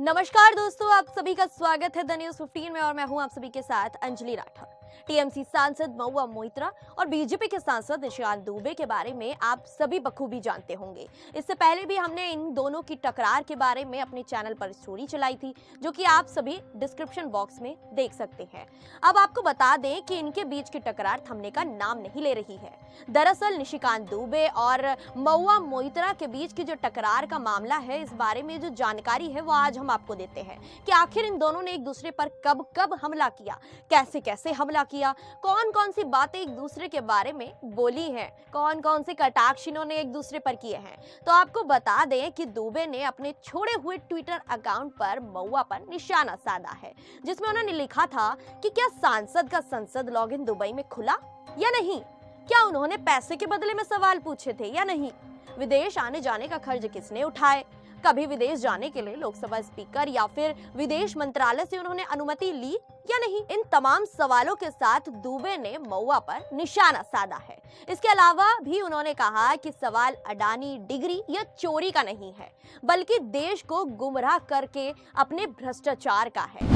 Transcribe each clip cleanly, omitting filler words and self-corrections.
नमस्कार दोस्तों, आप सभी का स्वागत है द न्यूज 15 में और मैं हूं आप सभी के साथ अंजलि राठौर। टीएमसी सांसद महुआ मोइत्रा और बीजेपी के सांसद निशिकांत दुबे के बारे में आप सभी बखूबी जानते होंगे। इससे पहले भी हमने इन दोनों की टकरार के बारे में अपने चैनल पर स्टोरी चलाई थी, जो कि आप सभी डिस्क्रिप्शन बॉक्स में देख सकते हैं। अब आपको बता दें कि इनके बीच की टकरार थमने का नाम नहीं ले रही है। दरअसल निशिकांत दुबे और महुआ मोइत्रा के बीच की जो टकरार का मामला है, इस बारे में जो जानकारी है वो आज हम आपको देते हैं कि आखिर इन दोनों ने एक दूसरे पर कब कब हमला किया, कैसे कैसे हमला किया, कौन कौन सी बातें एक दूसरे के बारे में बोली हैं, कौन कौन से कटाक्ष इन्होंने एक दूसरे पर किए हैं। तो आपको बता दें कि दुबे ने अपने छोड़े हुए ट्विटर अकाउंट पर महुआ पर निशाना साधा है, जिसमें उन्होंने लिखा था कि क्या सांसद का संसद लॉगिन दुबई में खुला या नहीं, क्या उन्होंने पैसे के बदले में सवाल पूछे थे या नहीं, विदेश आने जाने का खर्च किसने उठाए, कभी विदेश जाने के लिए लोकसभा स्पीकर या फिर विदेश मंत्रालय से उन्होंने अनुमति ली या नहीं। इन तमाम सवालों के साथ दुबे ने महुआ पर निशाना साधा है। इसके अलावा भी उन्होंने कहा कि सवाल अडानी डिग्री या चोरी का नहीं है, बल्कि देश को गुमराह करके अपने भ्रष्टाचार का है।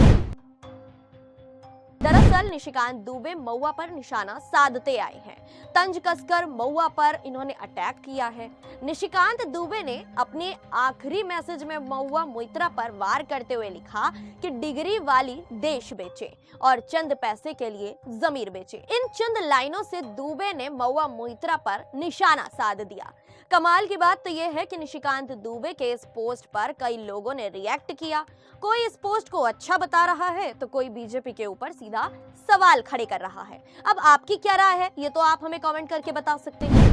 दरअसल निशिकांत दुबे महुआ पर निशाना साधते आए हैं। तंज कसकर महुआ पर इन्होंने अटैक किया है। निशिकांत दुबे ने अपने आखिरी मैसेज में महुआ मोइत्रा पर वार करते हुए लिखा कि डिग्री वाली देश बेचे और चंद पैसे के लिए जमीर बेचे। इन चंद लाइनों से दुबे ने महुआ मोइत्रा पर निशाना साध दिया। कमाल की बात तो यह है कि निशिकांत दुबे के इस पोस्ट पर कई लोगों ने रिएक्ट किया। कोई इस पोस्ट को अच्छा बता रहा है तो कोई बीजेपी के ऊपर सीधा सवाल खड़े कर रहा है। अब आपकी क्या राय है, ये तो आप हमें कमेंट करके बता सकते हैं।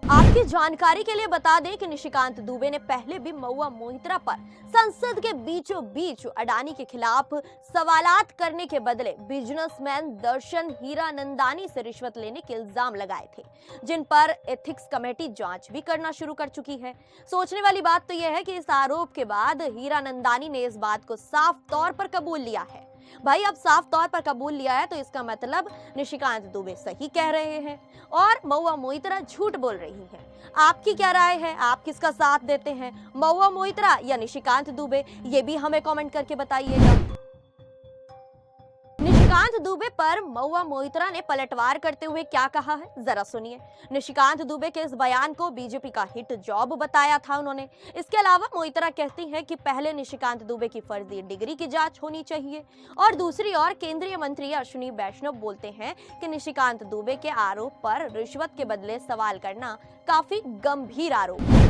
आपकी जानकारी के लिए बता दें कि निशिकांत दुबे ने पहले भी महुआ मोइत्रा पर संसद के बीचों बीच अडानी के खिलाफ सवालात करने के बदले बिजनेसमैन दर्शन हीरानंदानी से रिश्वत लेने के इल्जाम लगाए थे, जिन पर एथिक्स कमेटी जांच भी करना शुरू कर चुकी है। सोचने वाली बात तो यह है कि इस आरोप के बाद हीरानंदानी ने इस बात को साफ तौर पर कबूल लिया है। भाई, अब साफ तौर पर कबूल लिया है तो इसका मतलब निशिकांत दुबे सही कह रहे हैं और महुआ मोइत्रा झूठ बोल रही है। आपकी क्या राय है, आप किसका साथ देते हैं, महुआ मोइत्रा या निशिकांत दुबे? ये भी हमें कमेंट करके बताइएगा। निशिकांत दुबे पर महुआ मोइत्रा ने पलटवार करते हुए क्या कहा है, जरा सुनिए। निशिकांत दुबे के इस बयान को बीजेपी का हिट जॉब बताया था उन्होंने। इसके अलावा मोइत्रा कहती हैं कि पहले निशिकांत दुबे की फर्जी डिग्री की जांच होनी चाहिए और दूसरी ओर केंद्रीय मंत्री अश्विनी वैष्णव बोलते हैं कि निशिकांत दुबे के आरोप पर रिश्वत के बदले सवाल करना काफी गंभीर आरोप है।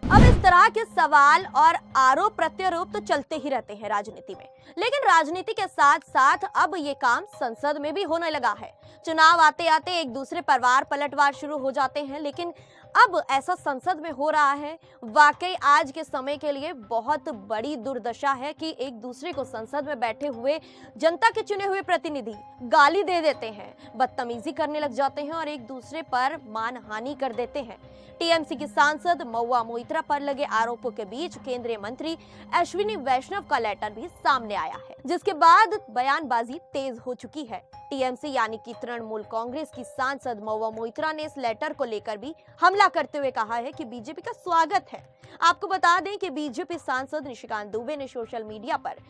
अब इस तरह के सवाल और आरोप प्रत्यारोप तो चलते ही रहते हैं राजनीति में, लेकिन राजनीति के साथ साथ अब ये काम संसद में भी होने लगा है। चुनाव आते आते एक दूसरे पर वार पलटवार शुरू हो जाते हैं, लेकिन अब ऐसा संसद में हो रहा है। वाकई आज के समय के लिए बहुत बड़ी दुर्दशा है कि एक दूसरे को संसद में बैठे हुए जनता के चुने हुए प्रतिनिधि गाली दे देते हैं, बदतमीजी करने लग जाते हैं और एक दूसरे पर मानहानि कर देते हैं। टीएमसी की सांसद महुआ मोइत्रा पर लगे आरोपों के बीच केंद्रीय मंत्री अश्विनी वैष्णव का लेटर भी सामने आया है, जिसके बाद बयानबाजी तेज हो चुकी है। टीएमसी यानी कि तृणमूल कांग्रेस की सांसद महुआ मोइत्रा ने इस लेटर को लेकर भी हमला करते हुए कहा है कि बीजेपी का स्वागत है। आपको बता दें कि बीजेपी सांसद निशिकांत दुबे ने सोशल मीडिया पर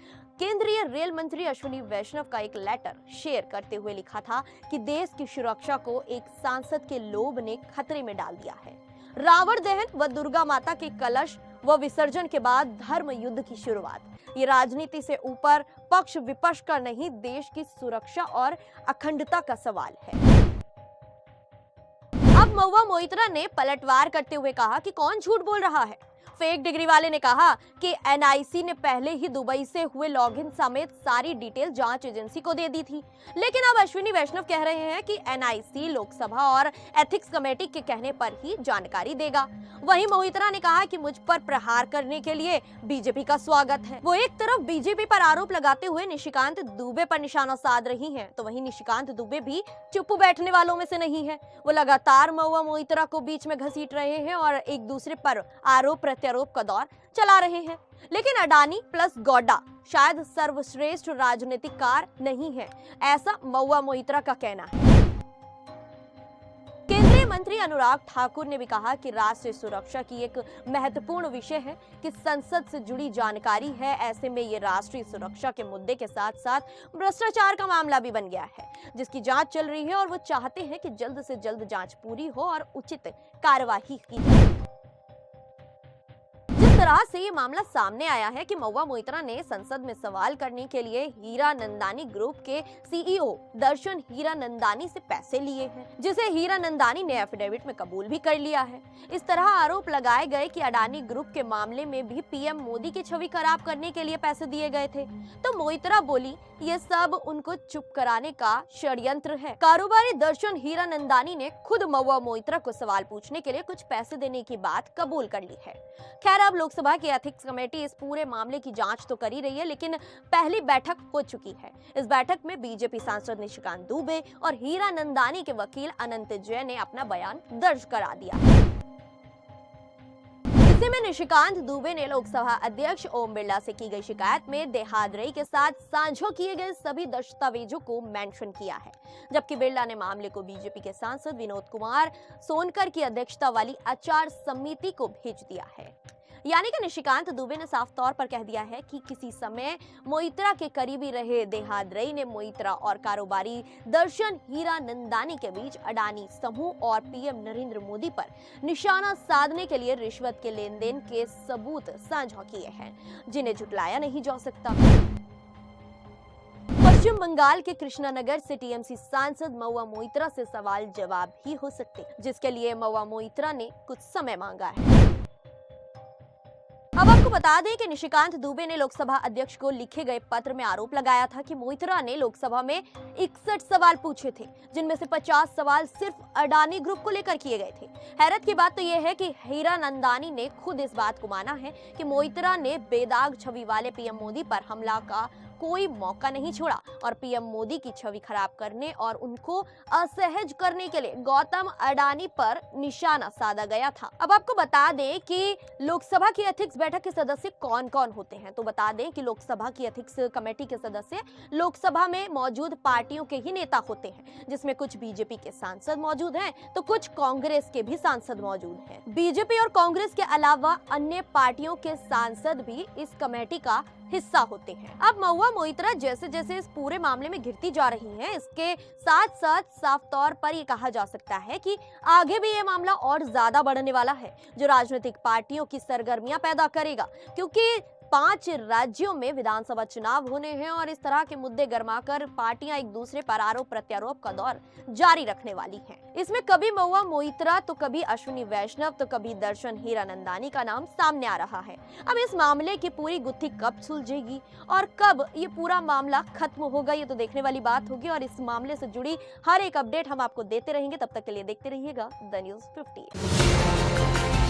केंद्रीय रेल मंत्री अश्विनी वैष्णव का एक लेटर शेयर करते हुए लिखा था कि देश की सुरक्षा को एक सांसद के लोभ ने खतरे में डाल दिया है। रावण दहन व दुर्गा माता के कलश व विसर्जन के बाद धर्म युद्ध की शुरुआत, ये राजनीति से ऊपर पक्ष विपक्ष का नहीं, देश की सुरक्षा और अखंडता का सवाल है। अब महुआ मोइत्रा ने पलटवार करते हुए कहा कि कौन झूठ बोल रहा है। फेक डिग्री वाले ने कहा कि एनआईसी ने पहले ही दुबई से हुए लॉगिन समेत सारी डिटेल जांच एजेंसी को दे दी थी, लेकिन अब अश्विनी वैष्णव कह रहे हैं कि एनआईसी लोकसभा और एथिक्स कमेटी के कहने पर ही जानकारी देगा। वहीं मोइत्रा ने कहा कि मुझ पर प्रहार करने के लिए बीजेपी का स्वागत है। वो एक तरफ बीजेपी पर आरोप लगाते हुए निशिकांत दुबे पर निशाना साध रही हैं, तो वहीं निशिकांत दुबे भी चुप बैठने वालों में से नहीं है। वो लगातार महुआ मोइत्रा को बीच में घसीट रहे हैं और एक दूसरे पर आरोप प्रत्यारोप का दौर चला रहे हैं। लेकिन अडानी प्लस गौडा शायद सर्वश्रेष्ठ राजनीतिकार नहीं है, ऐसा महुआ मोइत्रा का कहना है। केंद्रीय मंत्री अनुराग ठाकुर ने भी कहा कि राष्ट्रीय सुरक्षा की एक महत्वपूर्ण विषय है कि संसद से जुड़ी जानकारी है। ऐसे में ये राष्ट्रीय सुरक्षा के मुद्दे के साथ साथ भ्रष्टाचार का मामला भी बन गया है, जिसकी जांच चल रही है और वो चाहते हैं कि जल्द से जल्द जांच पूरी हो और उचित कार्यवाही की जाए। जिस तरह से ये मामला सामने आया है कि महुआ मोइत्रा ने संसद में सवाल करने के लिए हीरानंदानी ग्रुप के सीईओ दर्शन हीरानंदानी से पैसे लिए हैं, जिसे हीरानंदानी ने एफिडेविट में कबूल भी कर लिया है। इस तरह आरोप लगाए गए कि अडानी ग्रुप के मामले में भी पीएम मोदी की छवि खराब करने के लिए पैसे दिए गए थे। तो मोइत्रा बोली, ये सब उनको चुप कराने का षड्यंत्र है। कारोबारी दर्शन हीरानंदानी ने खुद महुआ मोइत्रा को सवाल पूछने के लिए कुछ पैसे देने की बात कबूल कर ली है। खैर, अब लोकसभा की एथिक्स कमेटी इस पूरे मामले की जांच तो कर ही रही है, लेकिन पहली बैठक हो चुकी है। इस बैठक में बीजेपी सांसद निशिकांत दुबे और हीरानंदानी के वकील अनंत जैन ने अपना बयान दर्ज करा दिया है। इसी में निशिकांत दुबे ने लोकसभा अध्यक्ष ओम बिरला से की गई शिकायत में देहादरई के साथ साझा किए गए सभी दस्तावेजों को मेंशन किया है, जबकि बिरला ने मामले को बीजेपी के सांसद विनोद कुमार सोनकर की अध्यक्षता वाली आचार समिति को भेज दिया है। यानी कि निशिकांत दुबे ने साफ तौर पर कह दिया है कि किसी समय मोइत्रा के करीबी रहे देहादरई ने मोइत्रा और कारोबारी दर्शन हीरानंदानी के बीच अडानी समूह और पीएम नरेंद्र मोदी पर निशाना साधने के लिए रिश्वत के लेन देन के सबूत साझा किए हैं, जिन्हें झुटलाया नहीं जा सकता। पश्चिम बंगाल के कृष्णानगर से टीएमसी सांसद महुआ मोइत्रा से सवाल जवाब भी हो सकते, जिसके लिए महुआ मोइत्रा ने कुछ समय मांगा है। अब आपको बता दें कि निशिकांत दुबे ने लोकसभा अध्यक्ष को लिखे गए पत्र में आरोप लगाया था कि मोइत्रा ने लोकसभा में 61 सवाल पूछे थे, जिनमें से 50 सवाल सिर्फ अडानी ग्रुप को लेकर किए गए थे। हैरत की बात तो यह है कि हीरानंदानी ने खुद इस बात को माना है कि मोइत्रा ने बेदाग छवि वाले पीएम मोदी पर हमला का कोई मौका नहीं छोड़ा और पीएम मोदी की छवि खराब करने और उनको असहज करने के लिए गौतम अडानी पर निशाना साधा गया था। अब आपको बता दें कि लोकसभा की एथिक्स बैठक के सदस्य कौन-कौन होते हैं। तो बता दें कि लोकसभा की एथिक्स कमेटी के सदस्य लोकसभा में मौजूद पार्टियों के ही नेता होते हैं, जिसमें कुछ बीजेपी के सांसद मौजूद हैं तो कुछ कांग्रेस के भी सांसद मौजूद हैं। बीजेपी और कांग्रेस के अलावा अन्य पार्टियों के सांसद भी इस कमेटी का हिस्सा होते हैं। अब महुआ मोइत्रा जैसे जैसे इस पूरे मामले में घिरती जा रही हैं, इसके साथ साथ साफ तौर पर ये कहा जा सकता है कि आगे भी ये मामला और ज्यादा बढ़ने वाला है, जो राजनीतिक पार्टियों की सरगर्मियां पैदा करेगा, क्योंकि 5 राज्यों में विधानसभा चुनाव होने हैं और इस तरह के मुद्दे गरमाकर पार्टियां एक दूसरे पर आरोप प्रत्यारोप का दौर जारी रखने वाली हैं। इसमें कभी महुआ मोइत्रा तो कभी अश्विनी वैष्णव तो कभी दर्शन हीरानंदानी का नाम सामने आ रहा है। अब इस मामले की पूरी गुत्थी कब सुलझेगी और कब ये पूरा मामला खत्म होगा, ये तो देखने वाली बात होगी और इस मामले से जुड़ी हर एक अपडेट हम आपको देते रहेंगे। तब तक के लिए देखते रहिएगा द न्यूज़ 15।